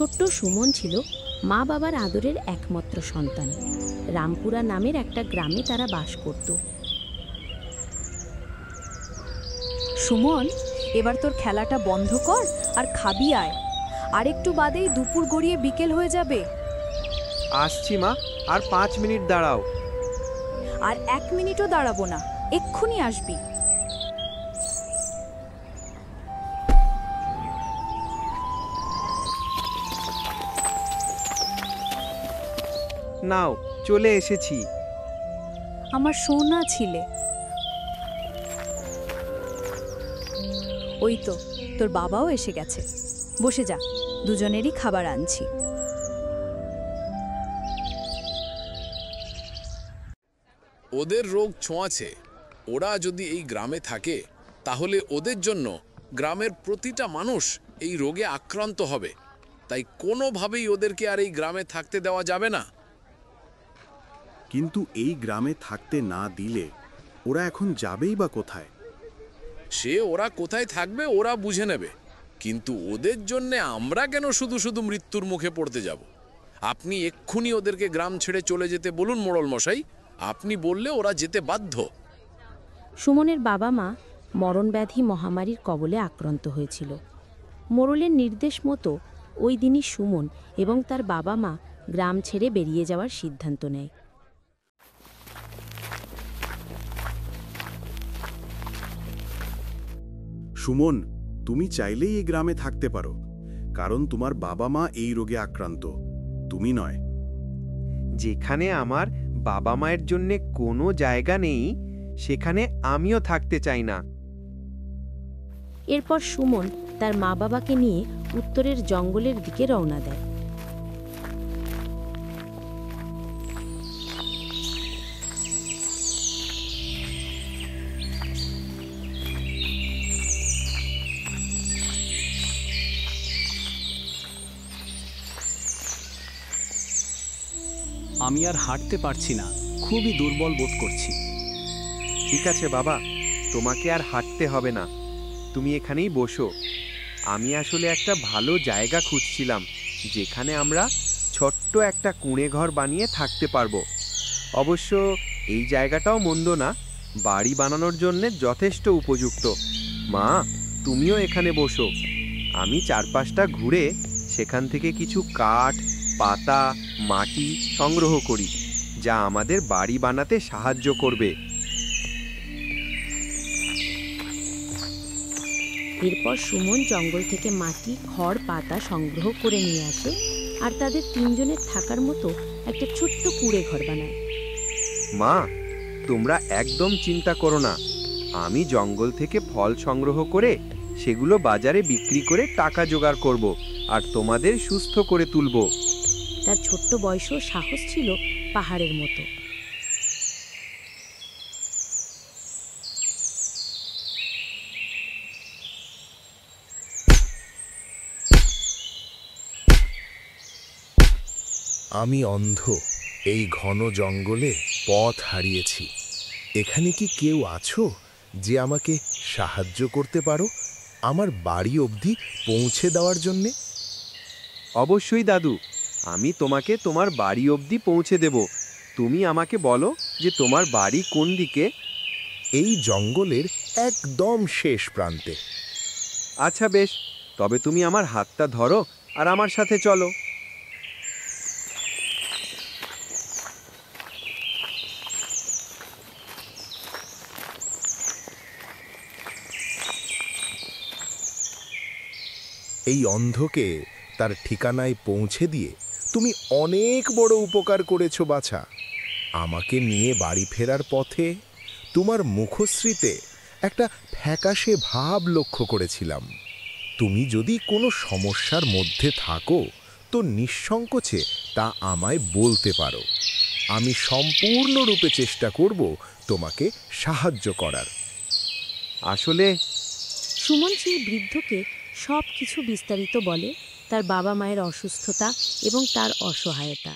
ছোট্ট সুমন ছিল মা বাবার আদরের একমাত্র সন্তান। রামপুরা নামের একটা গ্রামে তারা বাস করত। সুমন, এবার তোর খেলাটা বন্ধ কর আর খাবি আয়। আর একটু বাদেই দুপুর গড়িয়ে বিকেল হয়ে যাবে। আসছি মা, আর 5 মিনিট দাঁড়াও। আর 1 মিনিটও দাঁড়াবো না, এক্ষুনি আসবি। নাও, চলে এসেছি। আমার সোনা ছিলে। ওই তো তোর বাবাও এসে গেছে। বসে যা, দুজনেরই খাবার আনছি। ওদের রোগ ছোঁয়াছে। ওরা যদি এই গ্রামে থাকে তাহলে ওদের জন্য গ্রামের প্রতিটা মানুষ এই রোগে আক্রান্ত হবে। তাই কোনোভাবেই ওদেরকে আর এই গ্রামে থাকতে দেওয়া যাবে না। কিন্তু এই গ্রামে থাকতে না দিলে ওরা এখন যাবেই বা কোথায়? সে ওরা কোথায় থাকবে ওরা বুঝে নেবে, কিন্তু ওদের জন্যে আমরা কেন শুধু শুধু মৃত্যুর মুখে পড়তে যাব? আপনি এক্ষুনি ওদেরকে গ্রাম ছেড়ে চলে যেতে বলুন মোড়ল মশাই। আপনি বললে ওরা যেতে বাধ্য। সুমনের বাবা মা মরণব্যাধি মহামারীর কবলে আক্রান্ত হয়েছিল। মোড়লের নির্দেশ মতো ওই দিনই সুমন এবং তার বাবা মা গ্রাম ছেড়ে বেরিয়ে যাওয়ার সিদ্ধান্ত নেয়। সুমন, তুমি চাইলেই এই গ্রামে থাকতে পারো, কারণ তোমার বাবা মা এই রোগে আক্রান্ত, তুমি নয়। যেখানে আমার বাবা মায়ের জন্যে কোনো জায়গা নেই, সেখানে আমিও থাকতে চাই না। এরপর সুমন তার মা বাবাকে নিয়ে উত্তরের জঙ্গলের দিকে রওনা দেয়। আমি আর হাঁটতে পারছি না, খুবই দুর্বল বোধ করছি। ঠিক আছে বাবা, তোমাকে আর হাঁটতে হবে না, তুমি এখানেই বসো। আমি আসলে একটা ভালো জায়গা খুঁজছিলাম যেখানে আমরা ছোট্ট একটা কুঁড়ে ঘর বানিয়ে থাকতে পারবো। অবশ্য এই জায়গাটাও মন্দ না, বাড়ি বানানোর জন্য যথেষ্ট উপযুক্ত। মা, তুমিও এখানে বসো। আমি চারপাশটা ঘুরে সেখান থেকে কিছু কাঠ, পাতা, মাটি সংগ্রহ করি, যা আমাদের বাড়ি বানাতে সাহায্য করবে। এরপর সুমন জঙ্গল থেকে মাটি, খড়, পাতা সংগ্রহ করে নিয়ে আসে আর তাদের তিনজনের থাকার মতো একটা ছোট্ট কুঁড়ে ঘর বানায়। মা, তোমরা একদম চিন্তা করো না। আমি জঙ্গল থেকে ফল সংগ্রহ করে সেগুলো বাজারে বিক্রি করে টাকা জোগাড় করব আর তোমাদের সুস্থ করে তুলব। তার ছোট্ট বয়সও সাহস ছিল পাহাড়ের মতো। আমি অন্ধ, এই ঘন জঙ্গলে পথ হারিয়েছি। এখানে কি কেউ আছো যে আমাকে সাহায্য করতে পারো আমার বাড়ি অবধি পৌঁছে দেওয়ার জন্যে? অবশ্যই দাদু, আমি তোমাকে তোমার বাড়ি অবধি পৌঁছে দেব। তুমি আমাকে বলো যে তোমার বাড়ি কোন দিকে। এই জঙ্গলের একদম শেষ প্রান্তে। আচ্ছা বেশ, তবে তুমি আমার হাতটা ধরো আর আমার সাথে চলো। এই অন্ধকে তার ঠিকানায় পৌঁছে দিয়ে তুমি অনেক বড় উপকার করেছো বাছা। আমাকে নিয়ে বাড়ি ফেরার পথে তোমার মুখশ্রীতে একটা ফ্যাকাশে ভাব লক্ষ্য করেছিলাম। তুমি যদি কোনো সমস্যার মধ্যে থাকো তো নিঃসংকোচে তা আমায় বলতে পারো। আমি সম্পূর্ণরূপে চেষ্টা করব তোমাকে সাহায্য করার। আসলে সুমন সেই বৃদ্ধকে সব কিছু বিস্তারিত বলে, তার বাবা মায়ের অসুস্থতা এবং তার অসহায়তা।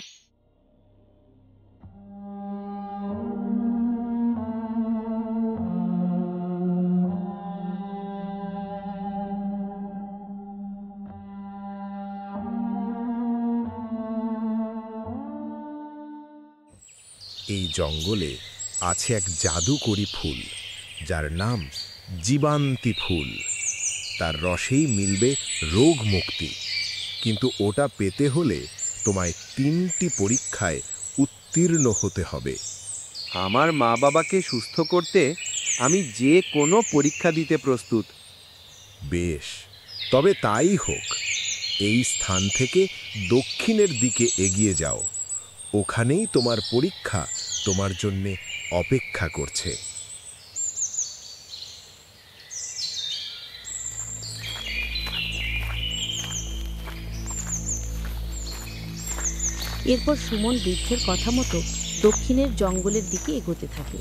এই জঙ্গলে আছে এক জাদুকরী ফুল, যার নাম জীবান্তি ফুল। তার রসেই মিলবে রোগ মুক্তি, কিন্তু ওটা পেতে হলে তোমায় 3টি পরীক্ষায় উত্তীর্ণ হতে হবে। আমার মা বাবাকে সুস্থ করতে আমি যে কোনো পরীক্ষা দিতে প্রস্তুত। বেশ, তবে তাই হোক। এই স্থান থেকে দক্ষিণের দিকে এগিয়ে যাও, ওখানেই তোমার পরীক্ষা তোমার জন্যে অপেক্ষা করছে। এরপর সুমন বৃদ্ধের কথা মতো দক্ষিণের জঙ্গলের দিকে এগোতে থাকে,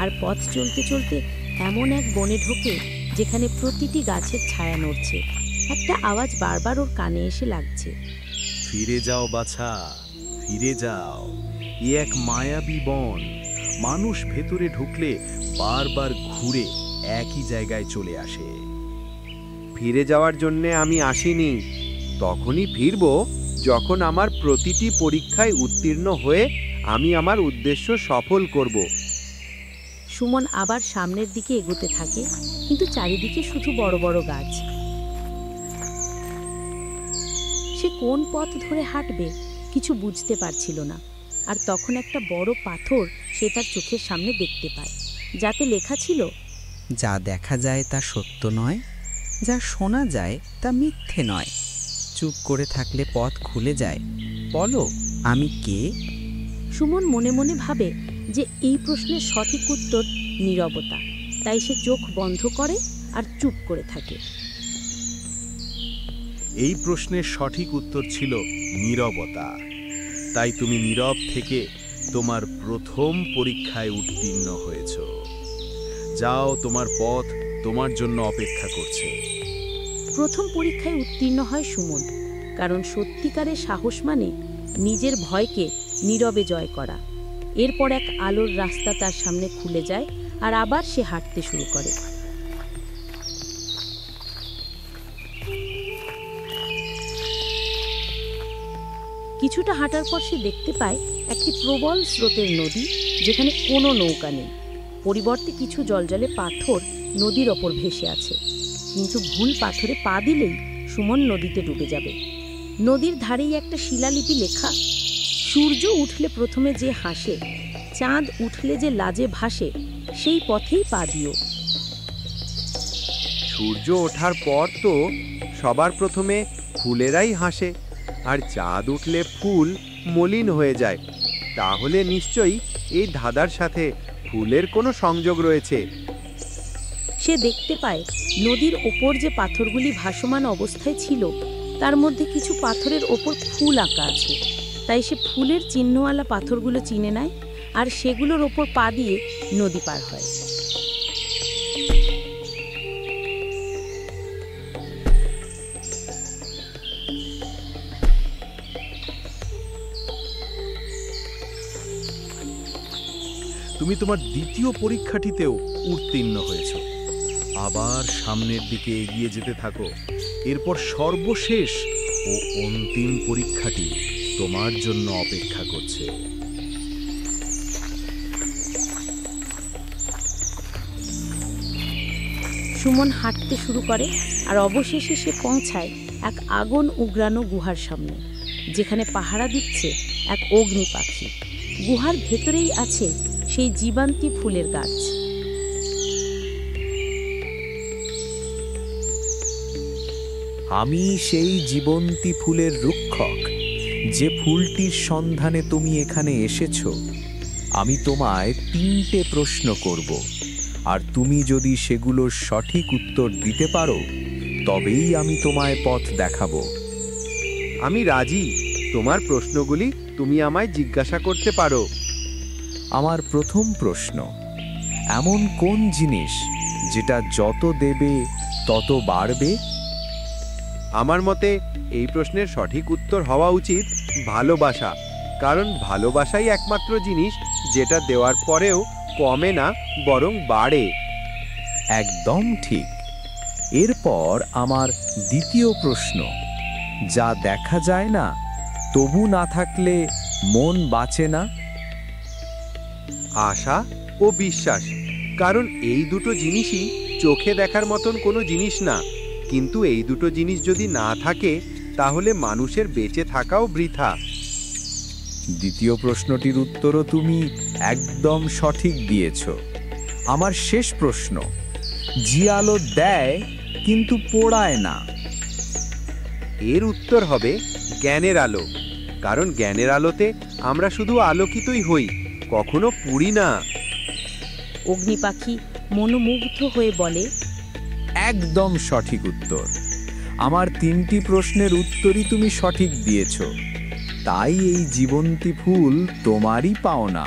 আর পথ চলতে চলতে এমন এক বনে ঢোকে যেখানে প্রতিটি গাছের ছায়া নড়ছে। একটা আওয়াজ বারবার ওর কানে এসে লাগছে। ফিরে যাও বাছা, ফিরে যাও। এ এক মায়াবী বন। মানুষ ভেতরে ঢুকলে বারবার ঘুরে একই জায়গায় চলে আসে। ফিরে যাওয়ার জন্যে আমি আসিনি, তখনই ফিরব যখন আমার প্রতিটি পরীক্ষায় উত্তীর্ণ হয়ে আমি আমার উদ্দেশ্য সফল করব। সুমন আবার সামনের দিকে এগোতে থাকে, কিন্তু চারিদিকে শুধু বড় বড় গাছ। সে কোন পথ ধরে হাঁটবে কিছু বুঝতে পারছিল না। আর তখন একটা বড় পাথর সে তার চোখের সামনে দেখতে পায়, যাতে লেখা ছিল, যা দেখা যায় তা সত্য নয়, যা শোনা যায় তা মিথ্যে নয়। চুপ করে থাকলে পথ খুলে যায়। বলো, আমি কে? সুমন মনে মনে ভাবে যে এই প্রশ্নের সঠিক উত্তর নীরবতা। তাই সে চোখ বন্ধ করে আর চুপ করে থাকে। এই প্রশ্নের সঠিক উত্তর ছিল নীরবতা। তাই তুমি নীরব থেকে তোমার প্রথম পরীক্ষায় উত্তীর্ণ হয়েছ। যাও, তোমার পথ তোমার জন্য অপেক্ষা করছে। প্রথম পরীক্ষায় উত্তীর্ণ হয় সুমন, কারণ সত্যিকারের সাহস মানে নিজের ভয়কে নীরবে জয় করা। এরপর এক আলোর রাস্তা তার সামনে খুলে যায়, আর আবার সে হাঁটতে শুরু করে। কিছুটা হাঁটার পর সে দেখতে পায় একটি প্রবল স্রোতের নদী, যেখানে কোনো নৌকা নেই। পরিবর্তে কিছু জলজলে পাথর নদীর ওপর ভেসে আছে। কিন্তু ভুল পাথরে পা দিলেই সুমন নদীতে ডুবে যাবে। নদীর ধারেই একটা শিলালিপি লেখা, সূর্য উঠলে প্রথমে যে হাসে, চাঁদ উঠলে যে লাজে ভাসে, সেই পথেই পা দিও। সূর্য ওঠার পর তো সবার প্রথমে ফুলেরাই হাসে, আর চাঁদ উঠলে ফুল মলিন হয়ে যায়। তাহলে নিশ্চয়ই এই ধাঁধার সাথে ফুলের কোনো সংযোগ রয়েছে। সে দেখতে পায় নদীর ওপর যে পাথরগুলি ভাসমান অবস্থায় ছিল, তার মধ্যে কিছু পাথরের ওপর ফুল আঁকা আছে। তাই সে ফুলের চিহ্নওয়ালা পাথরগুলো চিনে নেয়, আর সেগুলোর ওপর পা দিয়ে নদী পার হয়। তুমি তোমার দ্বিতীয় পরীক্ষাটিতেও উত্তীর্ণ হয়েছ। আবার সামনের দিকে এগিয়ে যেতে থাকো। এরপর সর্বশেষ ও অন্তিম পরীক্ষাটি তোমার জন্য অপেক্ষা করছে। সুমন হাঁটতে শুরু করে, আর অবশেষে সে পৌঁছায় এক আগুন উগরানো গুহার সামনে, যেখানে পাহারা দিচ্ছে এক অগ্নি পাখি। গুহার ভেতরেই আছে সেই জীবান্তি ফুলের গাছ। আমি সেই জীবন্তী ফুলের রক্ষক। যে ফুলটির সন্ধানে তুমি এখানে এসেছো, আমি তোমায় 3টে প্রশ্ন করব, আর তুমি যদি সেগুলোর সঠিক উত্তর দিতে পারো, তবেই আমি তোমায় পথ দেখাবো। আমি রাজি। তোমার প্রশ্নগুলি তুমি আমায় জিজ্ঞাসা করতে পারো। আমার প্রথম প্রশ্ন, এমন কোন জিনিস যেটা যত দেবে তত বাড়বে? আমার মতে এই প্রশ্নের সঠিক উত্তর হওয়া উচিত ভালোবাসা, কারণ ভালোবাসাই একমাত্র জিনিস যেটা দেওয়ার পরেও কমে না, বরং বাড়ে। একদম ঠিক। এরপর আমার দ্বিতীয় প্রশ্ন, যা দেখা যায় না তবু না থাকলে মন বাঁচে না? আশা ও বিশ্বাস। কারণ এই দুটো জিনিসই চোখে দেখার মতন কোনো জিনিস না, কিন্তু এই দুটো জিনিস যদি না থাকে তাহলে মানুষের বেঁচে থাকাও বৃথা। দ্বিতীয় প্রশ্নটির উত্তরও তুমি একদম সঠিক দিয়েছ। আমার শেষ প্রশ্ন, জিয়ালো দেয় কিন্তু পোড়ায় না। এর উত্তর হবে জ্ঞানের আলো। কারণ জ্ঞানের আলোতে আমরা শুধু আলোকিতই হই, কখনো পুড়ি না। অগ্নি পাখি মনোমুগ্ধ হয়ে বলে, একদম সঠিক উত্তর। আমার 3টি প্রশ্নের উত্তরই তুমি সঠিক দিয়েছ, তাই এই জীবন্তী ফুল তোমারই পাওনা।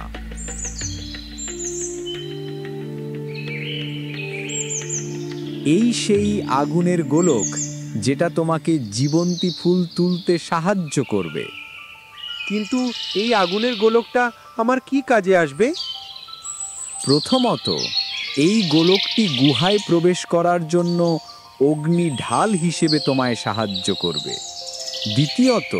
এই সেই আগুনের গোলক যেটা তোমাকে জীবন্তী ফুল তুলতে সাহায্য করবে। কিন্তু এই আগুনের গোলকটা আমার কি কাজে আসবে? প্রথমত, এই গোলকটি গুহায় প্রবেশ করার জন্য অগ্নি ঢাল হিসেবে তোমায় সাহায্য করবে। দ্বিতীয়ত,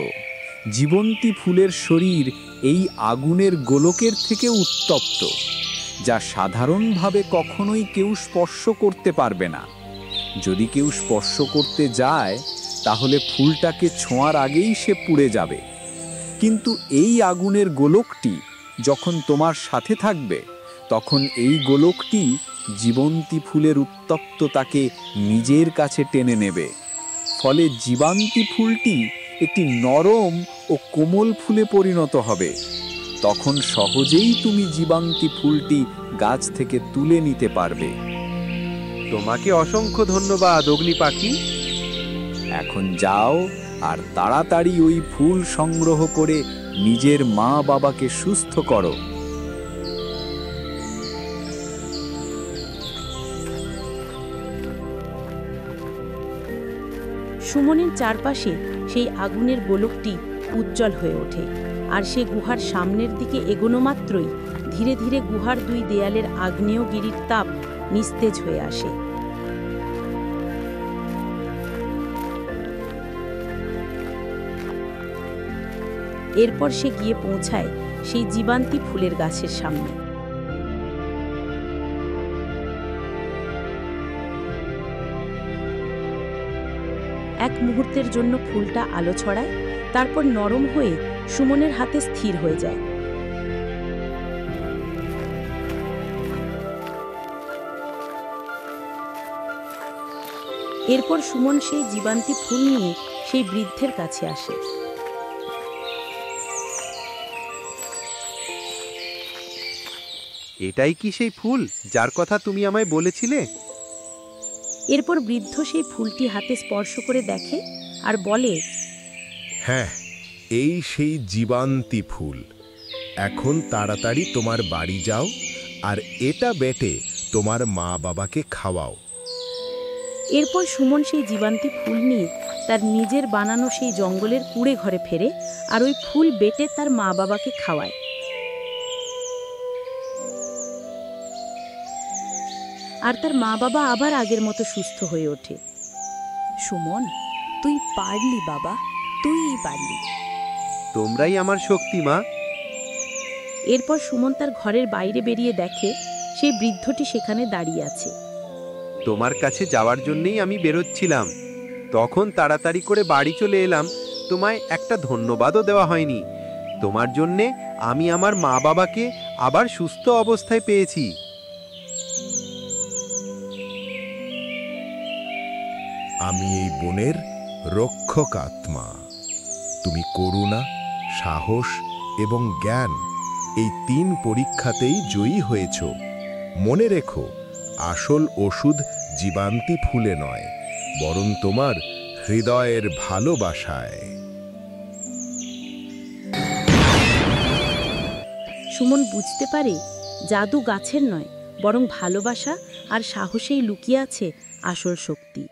জীবন্তী ফুলের শরীর এই আগুনের গোলকের থেকে উত্তপ্ত, যা সাধারণভাবে কখনোই কেউ স্পর্শ করতে পারবে না। যদি কেউ স্পর্শ করতে যায় তাহলে ফুলটাকে ছোঁয়ার আগেই সে পুড়ে যাবে। কিন্তু এই আগুনের গোলকটি যখন তোমার সাথে থাকবে, তখন এই গোলকটি জীবন্তী ফুলের উত্তপ্ততাকে নিজের কাছে টেনে নেবে। ফলে জীবন্তী ফুলটি একটি নরম ও কোমল ফুলে পরিণত হবে। তখন সহজেই তুমি জীবন্তী ফুলটি গাছ থেকে তুলে নিতে পারবে। তোমাকে অসংখ্য ধন্যবাদ অগ্নি পাখি। এখন যাও আর তাড়াতাড়ি ওই ফুল সংগ্রহ করে নিজের মা বাবাকে সুস্থ করো। সুমনের চারপাশে সেই আগুনের গোলকটি উজ্জ্বল হয়ে ওঠে, আর সে গুহার সামনের দিকে এগোনো মাত্রই ধীরে ধীরে গুহার 2 দেয়ালের আগ্নেয়গিরির তাপ নিস্তেজ হয়ে আসে। এরপর সে গিয়ে পৌঁছায় সেই জীবান্তী ফুলের গাছের সামনে। এক মুহূর্তের জন্য ফুলটা আলো ছড়ায়, তারপর নরম হয়ে সুমনের হাতে স্থির হয়ে যায়। এরপর সুমন সেই জীবান্তী ফুল নিয়ে সেই বৃদ্ধের কাছে আসে। এটাই কি সেই ফুল যার কথা তুমি আমায় বলেছিলে? এরপর বৃদ্ধ সেই ফুলটি হাতে স্পর্শ করে দেখে আর বলে, হ্যাঁ, এই সেই জীবান্তী ফুল। এখন তাড়াতাড়ি তোমার বাড়ি যাও আর এটা বেটে তোমার মা বাবাকে খাওয়াও। এরপর সুমন সেই জীবান্তী ফুল নিয়ে তার নিজের বানানো সেই জঙ্গলের কুঁড়ে ঘরে ফেরে আর ওই ফুল বেটে তার মা বাবাকে খাওয়ায়। আর তার মা বাবা আবার আগের মতো সুস্থ হয়ে ওঠে। সুমন, তুই পারলি বাবা, তুইই পারলি। তোমরাই আমার শক্তি মা। এরপর সুমন তার ঘরের বাইরে বেরিয়ে দেখে সেই বৃদ্ধটি সেখানে দাঁড়িয়ে আছে। তোমার কাছে যাওয়ার জন্যই আমি বেরোচ্ছিলাম, তখন তাড়াতাড়ি করে বাড়ি চলে এলাম। তোমায় একটা ধন্যবাদও দেওয়া হয়নি। তোমার জন্যে আমি আমার মা বাবাকে আবার সুস্থ অবস্থায় পেয়েছি। আমি এই বনের রক্ষক আত্মা। তুমি করুণা, সাহস এবং জ্ঞান এই 3 পরীক্ষাতেই জয়ী হয়েছ। মনে রেখো, আসল ওষুধ জীবান্তী ফুলে নয়, বরং তোমার হৃদয়ের ভালোবাসায়। সুমন বুঝতে পারে জাদু গাছের নয়, বরং ভালোবাসা আর সাহসেই লুকিয়ে আছে আসল শক্তি।